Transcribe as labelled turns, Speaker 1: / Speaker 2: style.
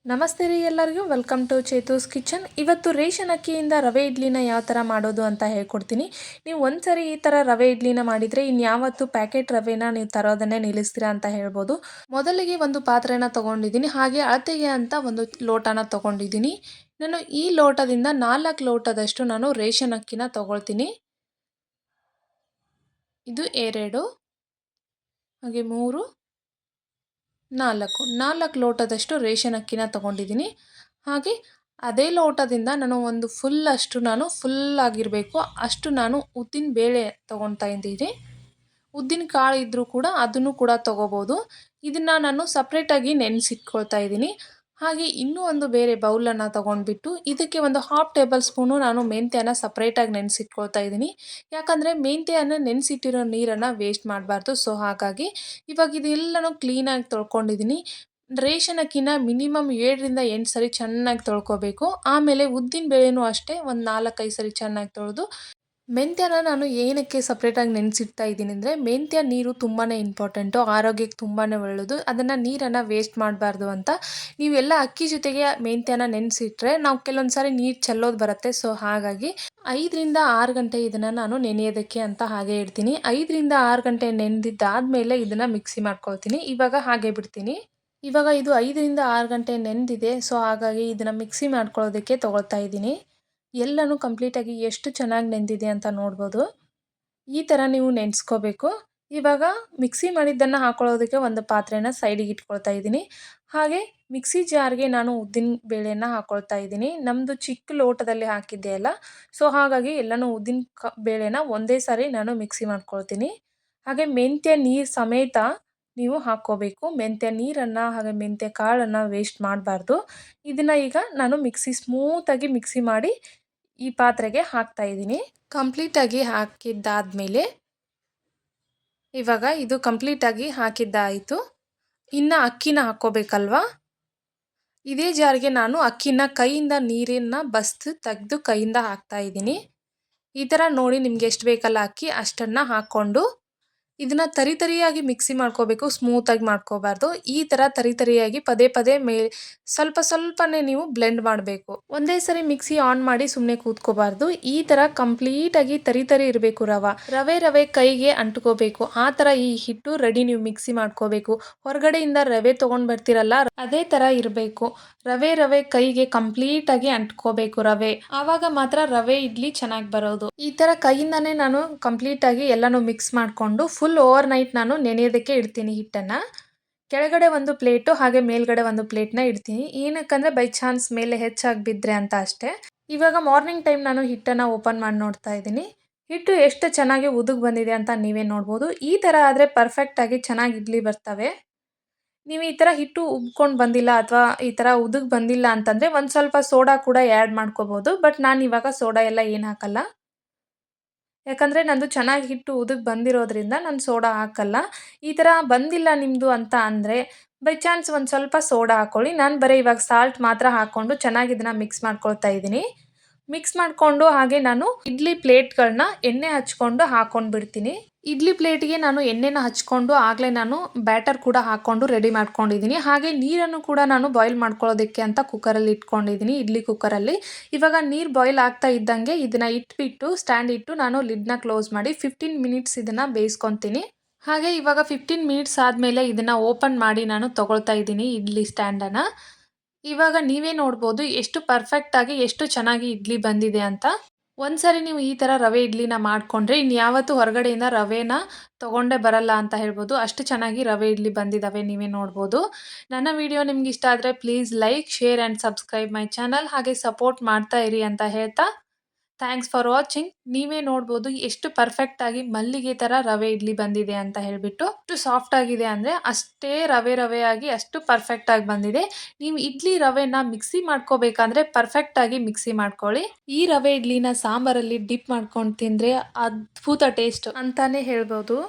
Speaker 1: ನಮಸ್ತೆ ರೀ ಎಲ್ಲರಿಗೂ ವೆಲ್ಕಮ್ ಟು ಚೇತೂಸ್ ಕಿಚನ್. ಇವತ್ತು ರೇಷನ್ ಅಕ್ಕಿಯಿಂದ ರವೆ ಇಡ್ಲಿನ ಯಾವ ಥರ ಮಾಡೋದು ಅಂತ ಹೇಳ್ಕೊಡ್ತೀನಿ. ನೀವು ಒಂದ್ಸರಿ ಈ ಥರ ರವೆ ಇಡ್ಲಿನ ಮಾಡಿದರೆ ಇನ್ಯಾವತ್ತು ಪ್ಯಾಕೆಟ್ ರವೆನ ನೀವು ತರೋದನ್ನೇ ನಿಲ್ಲಿಸ್ತೀರಾ ಅಂತ ಹೇಳ್ಬೋದು. ಮೊದಲಿಗೆ ಒಂದು ಪಾತ್ರೆನ ತೊಗೊಂಡಿದ್ದೀನಿ, ಹಾಗೆ ಅಳತೆಗೆ ಅಂತ ಒಂದು ಲೋಟನ ತೊಗೊಂಡಿದ್ದೀನಿ. ನಾನು ಈ ಲೋಟದಿಂದ 4 ಲೋಟದಷ್ಟು ನಾನು ರೇಷನ್ ಅಕ್ಕಿನ ತೊಗೊಳ್ತೀನಿ. ಇದು 2, ಹಾಗೆ 3, 4 ಲೋಟದಷ್ಟು ರೇಷನ್ ಅಕ್ಕಿನ ತೊಗೊಂಡಿದ್ದೀನಿ. ಹಾಗೆ ಅದೇ ಲೋಟದಿಂದ ನಾನು ಒಂದು ಫುಲ್ ಆಗಿರಬೇಕು ಅಷ್ಟು ನಾನು ಉದ್ದಿನ ಬೇಳೆ ತೊಗೊಳ್ತಾ ಇದ್ದೀನಿ. ಉದ್ದಿನ ಕಾಳು ಇದ್ದರೂ ಕೂಡ ಅದನ್ನು ಕೂಡ ತೊಗೋಬೋದು. ಇದನ್ನು ನಾನು ಸಪ್ರೇಟಾಗಿ ನೆನೆಸಿಟ್ಕೊಳ್ತಾ ಇದ್ದೀನಿ. ಹಾಗೆ ಇನ್ನೂ ಒಂದು ಬೇರೆ ಬೌಲನ್ನು ತೊಗೊಂಡ್ಬಿಟ್ಟು ಇದಕ್ಕೆ ಒಂದು 1/2 ಟೇಬಲ್ ಸ್ಪೂನು ನಾನು ಮೆಂತ್ಯನ ಸಪ್ರೇಟಾಗಿ ನೆನೆಸಿಟ್ಕೊಳ್ತಾ ಇದ್ದೀನಿ. ಯಾಕಂದರೆ ಮೆಂತ್ಯನ ನೆನೆಸಿಟ್ಟಿರೋ ನೀರನ್ನು ವೇಸ್ಟ್ ಮಾಡಬಾರ್ದು. ಸೊ ಹಾಗಾಗಿ ಇವಾಗ ಇದೆಲ್ಲನೂ ಕ್ಲೀನಾಗಿ ತೊಳ್ಕೊಂಡಿದ್ದೀನಿ. ರೇಷನ್ ಅಕ್ಕಿನ ಮಿನಿಮಮ್ 7ರಿಂದ 8 ಸರಿ ಚೆನ್ನಾಗಿ ತೊಳ್ಕೊಬೇಕು. ಆಮೇಲೆ ಉದ್ದಿನ ಬೇಳೆನೂ ಅಷ್ಟೇ ಒಂದು 4-5 ಸರಿ ಚೆನ್ನಾಗಿ ತೊಳೆದು, ಮೆಂತ್ಯನ ನಾನು ಏನಕ್ಕೆ ಸಪ್ರೇಟಾಗಿ ನೆನೆಸಿಡ್ತಾ ಇದ್ದೀನಿ ಅಂದರೆ, ಮೆಂತ್ಯ ನೀರು ತುಂಬಾ ಇಂಪಾರ್ಟೆಂಟು, ಆರೋಗ್ಯಕ್ಕೆ ತುಂಬಾ ಒಳ್ಳೆಯದು. ಅದನ್ನು ನೀರನ್ನು ವೇಸ್ಟ್ ಮಾಡಬಾರ್ದು ಅಂತ ನೀವೆಲ್ಲ ಅಕ್ಕಿ ಜೊತೆಗೆ ಮೆಂತ್ಯನ ನೆನೆಸಿಟ್ರೆ ನಾವು ಕೆಲವೊಂದು ಸಾರಿ ನೀರು ಚೆಲ್ಲೋದು ಬರುತ್ತೆ. ಸೊ ಹಾಗಾಗಿ 5ರಿಂದ 6 ಗಂಟೆ ಇದನ್ನು ನಾನು ನೆನೆಯೋದಕ್ಕೆ ಅಂತ ಹಾಗೆ ಇಡ್ತೀನಿ. 5ರಿಂದ 6 ಗಂಟೆ ನೆನೆದಿದ್ದಾದಮೇಲೆ ಇದನ್ನು ಮಿಕ್ಸಿ ಮಾಡ್ಕೊಳ್ತೀನಿ. ಇವಾಗ ಹಾಗೆ ಬಿಡ್ತೀನಿ. ಇವಾಗ ಇದು 5ರಿಂದ 6 ಗಂಟೆ ನೆನೆದಿದೆ. ಸೊ ಹಾಗಾಗಿ ಇದನ್ನು ಮಿಕ್ಸಿ ಮಾಡ್ಕೊಳ್ಳೋದಕ್ಕೆ ತೊಗೊಳ್ತಾ ಇದ್ದೀನಿ. ಎಲ್ಲನೂ ಕಂಪ್ಲೀಟಾಗಿ ಎಷ್ಟು ಚೆನ್ನಾಗಿ ನೆಂದಿದೆ ಅಂತ ನೋಡ್ಬೋದು. ಈ ಥರ ನೀವು ನೆನೆಸ್ಕೋಬೇಕು. ಇವಾಗ ಮಿಕ್ಸಿ ಮಾಡಿದ್ದನ್ನು ಹಾಕೊಳ್ಳೋದಕ್ಕೆ ಒಂದು ಪಾತ್ರೆನ ಸೈಡಿಗೆ ಇಟ್ಕೊಳ್ತಾ ಇದ್ದೀನಿ. ಹಾಗೆ ಮಿಕ್ಸಿ ಜಾರ್ಗೆ ನಾನು ಉದ್ದಿನ ಬೇಳೆನ ಹಾಕ್ಕೊಳ್ತಾ ಇದ್ದೀನಿ. ನಮ್ಮದು ಚಿಕ್ಕ ಲೋಟದಲ್ಲಿ ಹಾಕಿದ್ದೆ ಅಲ್ಲ, ಸೊ ಹಾಗಾಗಿ ಎಲ್ಲನೂ ಉದ್ದಿನ ಬೇಳೆನ ಒಂದೇ ಸಾರಿ ನಾನು ಮಿಕ್ಸಿ ಮಾಡ್ಕೊಳ್ತೀನಿ. ಹಾಗೆ ಮೆಂತ್ಯ ನೀರು ಸಮೇತ ನೀವು ಹಾಕ್ಕೋಬೇಕು. ಮೆಂತ್ಯ ನೀರನ್ನು ಹಾಗೆ ಮೆಂತ್ಯ ಕಾಳನ್ನು ವೇಸ್ಟ್ ಮಾಡಬಾರ್ದು. ಇದನ್ನು ಈಗ ನಾನು ಸ್ಮೂತಾಗಿ ಮಿಕ್ಸಿ ಮಾಡಿ ಈ ಪಾತ್ರೆಗೆ ಹಾಕ್ತಾ ಇದ್ದೀನಿ. ಕಂಪ್ಲೀಟಾಗಿ ಹಾಕಿದ್ದಾದಮೇಲೆ ಇವಾಗ ಇದು ಕಂಪ್ಲೀಟಾಗಿ ಹಾಕಿದ್ದಾಯಿತು. ಇನ್ನು ಅಕ್ಕಿನ ಹಾಕ್ಕೋಬೇಕಲ್ವಾ. ಇದೇ ಜಾರಿಗೆ ನಾನು ಅಕ್ಕಿನ ಕೈಯಿಂದ ನೀರನ್ನು ಬಸ್ದು ತೆಗೆದು ಕೈಯಿಂದ ಹಾಕ್ತಾ ಇದ್ದೀನಿ. ಈ ಥರ ನೋಡಿ ನಿಮ್ಗೆ ಎಷ್ಟು ಬೇಕಲ್ಲ ಅಕ್ಕಿ ಅಷ್ಟನ್ನು ಹಾಕ್ಕೊಂಡು ಇದನ್ನು ತರಿಯಾಗಿ ಮಿಕ್ಸಿ ಮಾಡ್ಕೋಬೇಕು, ಸ್ಮೂತಾಗಿ ಮಾಡ್ಕೋಬಾರ್ದು. ಈ ಥರ ತರಿಯಾಗಿ ಪದೇ ಪದೇ ಸ್ವಲ್ಪನೇ ನೀವು ಬ್ಲೆಂಡ್ ಮಾಡಬೇಕು. ಒಂದೇ ಸರಿ ಮಿಕ್ಸಿ ಆನ್ ಮಾಡಿ ಸುಮ್ಮನೆ ಕೂತ್ಕೋಬಾರ್ದು. ಈ ಥರ ಕಂಪ್ಲೀಟಾಗಿ ತರಿ ಇರಬೇಕು. ರವೆ ಕೈಗೆ ಅಂಟ್ಕೋಬೇಕು. ಆ ಥರ ಈ ಹಿಟ್ಟು ರೆಡಿ ನೀವು ಮಿಕ್ಸಿ ಮಾಡ್ಕೋಬೇಕು. ಹೊರಗಡೆಯಿಂದ ರವೆ ತೊಗೊಂಡು ಬರ್ತಿರಲ್ಲ, ಅದೇ ಥರ ಇರಬೇಕು. ರವೆ ಕೈಗೆ ಕಂಪ್ಲೀಟಾಗಿ ಅಂಟ್ಕೋಬೇಕು ರವೆ. ಆವಾಗ ಮಾತ್ರ ರವೆ ಇಡ್ಲಿ ಚೆನ್ನಾಗಿ ಬರೋದು. ಈ ಥರ ಕೈಯಿಂದಾನೇ ನಾನು ಕಂಪ್ಲೀಟಾಗಿ ಎಲ್ಲನೂ ಮಿಕ್ಸ್ ಮಾಡಿಕೊಂಡು ಓವರ್ ನೈಟ್ ನಾನು ನೆನೆಯೋದಕ್ಕೆ ಇಡ್ತೀನಿ ಹಿಟ್ಟನ್ನು. ಕೆಳಗಡೆ ಒಂದು ಪ್ಲೇಟು ಹಾಗೆ ಮೇಲ್ಗಡೆ ಒಂದು ಪ್ಲೇಟ್ನ ಇಡ್ತೀನಿ. ಏನಕ್ಕಂದರೆ ಬೈ ಚಾನ್ಸ್ ಮೇಲೆ ಹೆಚ್ಚಾಗಿ ಬಿದ್ದರೆ ಅಂತ ಅಷ್ಟೇ. ಇವಾಗ ಮಾರ್ನಿಂಗ್ ಟೈಮ್ ನಾನು ಹಿಟ್ಟನ್ನು ಓಪನ್ ಮಾಡಿ ನೋಡ್ತಾ ಇದ್ದೀನಿ. ಹಿಟ್ಟು ಎಷ್ಟು ಚೆನ್ನಾಗಿ ಉದುಗ್ ಬಂದಿದೆ ಅಂತ ನೀವೇ ನೋಡ್ಬೋದು. ಈ ಥರ ಆದರೆ ಪರ್ಫೆಕ್ಟಾಗಿ ಚೆನ್ನಾಗಿ ಇಡ್ಲಿ ಬರ್ತವೆ. ನೀವು ಈ ಥರ ಹಿಟ್ಟು ಉಬ್ಕೊಂಡು ಬಂದಿಲ್ಲ ಅಥವಾ ಈ ಥರ ಉದುಗ್ ಬಂದಿಲ್ಲ ಅಂತಂದರೆ ಒಂದು ಸ್ವಲ್ಪ ಸೋಡಾ ಕೂಡ ಆ್ಯಡ್ ಮಾಡ್ಕೋಬೋದು. ಬಟ್ ನಾನು ಇವಾಗ ಸೋಡಾ ಎಲ್ಲ ಏನು ಹಾಕಲ್ಲ. ಯಾಕಂದರೆ ನಂದು ಚೆನ್ನಾಗಿ ಹಿಟ್ಟು ಉದುಗ್ ಬಂದಿರೋದ್ರಿಂದ ನಾನು ಸೋಡಾ ಹಾಕಲ್ಲ. ಈ ಥರ ಬಂದಿಲ್ಲ ನಿಮ್ಮದು ಅಂತ ಅಂದರೆ ಬೈ ಚಾನ್ಸ್ ಒಂದು ಸ್ವಲ್ಪ ಸೋಡಾ ಹಾಕ್ಕೊಳ್ಳಿ. ನಾನು ಬರೀ ಇವಾಗ ಸಾಲ್ಟ್ ಮಾತ್ರ ಹಾಕ್ಕೊಂಡು ಚೆನ್ನಾಗಿ ಇದನ್ನು ಮಿಕ್ಸ್ ಮಾಡ್ಕೊಳ್ತಾ ಇದ್ದೀನಿ. ಮಿಕ್ಸ್ ಮಾಡಿಕೊಂಡು ಹಾಗೆ ನಾನು ಇಡ್ಲಿ ಪ್ಲೇಟ್ಗಳನ್ನ ಎಣ್ಣೆ ಹಚ್ಕೊಂಡು ಹಾಕ್ಕೊಂಡು ಬಿಡ್ತೀನಿ. ಇಡ್ಲಿ ಪ್ಲೇಟಿಗೆ ನಾನು ಎಣ್ಣೆನ ಹಚ್ಕೊಂಡು ಆಗಲೇ ನಾನು ಬ್ಯಾಟರ್ ಕೂಡ ಹಾಕ್ಕೊಂಡು ರೆಡಿ ಮಾಡ್ಕೊಂಡಿದ್ದೀನಿ. ಹಾಗೆ ನೀರನ್ನು ಕೂಡ ನಾನು ಬಾಯ್ಲ್ ಮಾಡ್ಕೊಳ್ಳೋದಕ್ಕೆ ಅಂತ ಕುಕ್ಕರಲ್ಲಿ ಇಟ್ಕೊಂಡಿದ್ದೀನಿ, ಇಡ್ಲಿ ಕುಕ್ಕರಲ್ಲಿ. ಇವಾಗ ನೀರು ಬಾಯ್ಲ್ ಆಗ್ತಾ ಇದ್ದಂಗೆ ಇದನ್ನು ಇಟ್ಬಿಟ್ಟು ಸ್ಟ್ಯಾಂಡ್ ಇಟ್ಟು ನಾನು ಲಿಡ್ನ ಕ್ಲೋಸ್ ಮಾಡಿ 15 ಮಿನಿಟ್ಸ್ ಇದನ್ನು ಬೇಯಿಸ್ಕೊತೀನಿ. ಹಾಗೆ ಇವಾಗ 15 ಮಿನಿಟ್ಸ್ ಆದಮೇಲೆ ಇದನ್ನು ಓಪನ್ ಮಾಡಿ ನಾನು ತೊಗೊಳ್ತಾ ಇದ್ದೀನಿ ಇಡ್ಲಿ ಸ್ಟ್ಯಾಂಡನ್ನು. ಇವಾಗ ನೀವೇ ನೋಡ್ಬೋದು ಎಷ್ಟು ಪರ್ಫೆಕ್ಟಾಗಿ ಎಷ್ಟು ಚೆನ್ನಾಗಿ ಇಡ್ಲಿ ಬಂದಿದೆ ಅಂತ. ಒಂದ್ಸರಿ ನೀವು ಈ ಥರ ರವೆ ಇಡ್ಲಿನ ಮಾಡಿಕೊಂಡ್ರೆ ಇನ್ಯಾವತ್ತೂ ಹೊರಗಡೆಯಿಂದ ರವೆನ ತೊಗೊಂಡೇ ಬರಲ್ಲ ಅಂತ ಹೇಳ್ಬೋದು. ಅಷ್ಟು ಚೆನ್ನಾಗಿ ರವೆ ಇಡ್ಲಿ ಬಂದಿದ್ದಾವೆ, ನೀವೇ ನೋಡ್ಬೋದು. ನನ್ನ ವಿಡಿಯೋ ನಿಮ್ಗೆ ಇಷ್ಟ ಆದರೆ please like, share and subscribe my channel. ಹಾಗೆ ಸಪೋರ್ಟ್ ಮಾಡ್ತಾ ಇರಿ ಅಂತ ಹೇಳ್ತಾ ಥ್ಯಾಂಕ್ಸ್ ಫಾರ್ ವಾಚಿಂಗ್. ನೀವೇ ನೋಡ್ಬೋದು ಎಷ್ಟು ಪರ್ಫೆಕ್ಟಾಗಿ ಮಲ್ಲಿಗೆ ಥರ ರವೆ ಇಡ್ಲಿ ಬಂದಿದೆ ಅಂತ ಹೇಳಿಬಿಟ್ಟು. ಎಷ್ಟು ಸಾಫ್ಟ್ ಆಗಿದೆ ಅಂದರೆ ಅಷ್ಟೇ ರವೆಯಾಗಿ ಅಷ್ಟು ಪರ್ಫೆಕ್ಟಾಗಿ ಬಂದಿದೆ. ನೀವು ಇಡ್ಲಿ ರವೆನ ಮಿಕ್ಸಿ ಮಾಡ್ಕೋಬೇಕಂದ್ರೆ ಪರ್ಫೆಕ್ಟಾಗಿ ಮಿಕ್ಸಿ ಮಾಡ್ಕೊಳ್ಳಿ. ಈ ರವೆ ಇಡ್ಲಿನ ಸಾಂಬಾರಲ್ಲಿ ಡಿಪ್ ಮಾಡ್ಕೊಂಡು ತಿಂದರೆ ಅದ್ಭುತ ಟೇಸ್ಟ್ ಅಂತಾನೆ ಹೇಳ್ಬೋದು.